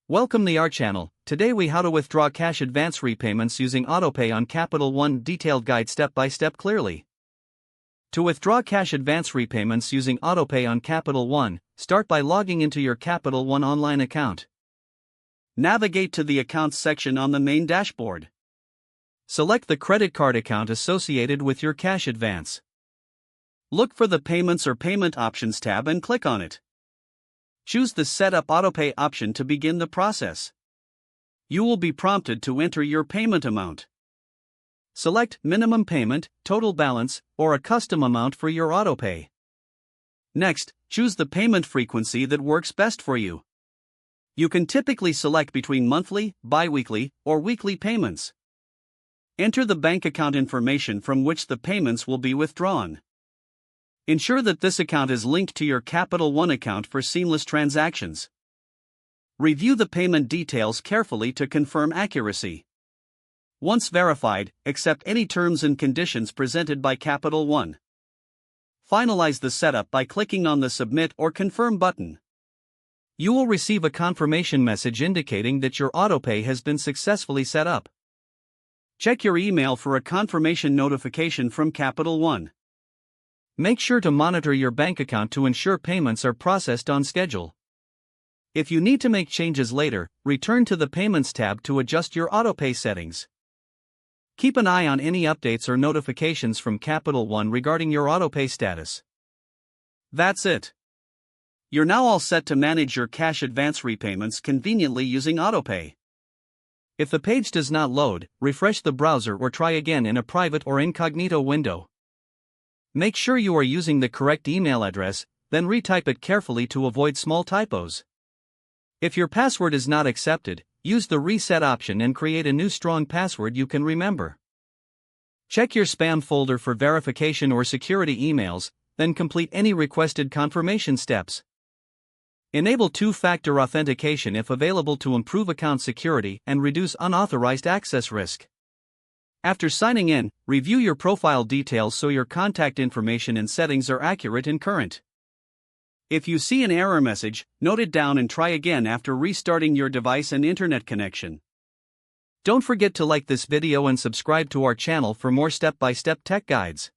Welcome to our channel. Today we how to withdraw cash advance repayments using Autopay on Capital One. Detailed guide step by step clearly. To withdraw cash advance repayments using Autopay on Capital One, start by logging into your Capital One online account. Navigate to the Accounts section on the main dashboard. Select the credit card account associated with your cash advance. Look for the Payments or Payment Options tab and click on it. Choose the Set Up Autopay option to begin the process. You will be prompted to enter your payment amount. Select Minimum Payment, Total Balance, or a custom amount for your Autopay. Next, choose the payment frequency that works best for you. You can typically select between monthly, bi-weekly, or weekly payments. Enter the bank account information from which the payments will be withdrawn. Ensure that this account is linked to your Capital One account for seamless transactions. Review the payment details carefully to confirm accuracy. Once verified, accept any terms and conditions presented by Capital One. Finalize the setup by clicking on the Submit or Confirm button. You will receive a confirmation message indicating that your Autopay has been successfully set up. Check your email for a confirmation notification from Capital One. Make sure to monitor your bank account to ensure payments are processed on schedule. If you need to make changes later, return to the Payments tab to adjust your Autopay settings. Keep an eye on any updates or notifications from Capital One regarding your Autopay status. That's it. You're now all set to manage your cash advance repayments conveniently using Autopay. If the page does not load, refresh the browser or try again in a private or incognito window. Make sure you are using the correct email address, then retype it carefully to avoid small typos. If your password is not accepted, use the reset option and create a new strong password you can remember. Check your spam folder for verification or security emails, then complete any requested confirmation steps. Enable two-factor authentication if available to improve account security and reduce unauthorized access risk. After signing in, review your profile details so your contact information and settings are accurate and current. If you see an error message, note it down and try again after restarting your device and internet connection. Don't forget to like this video and subscribe to our channel for more step-by-step tech guides.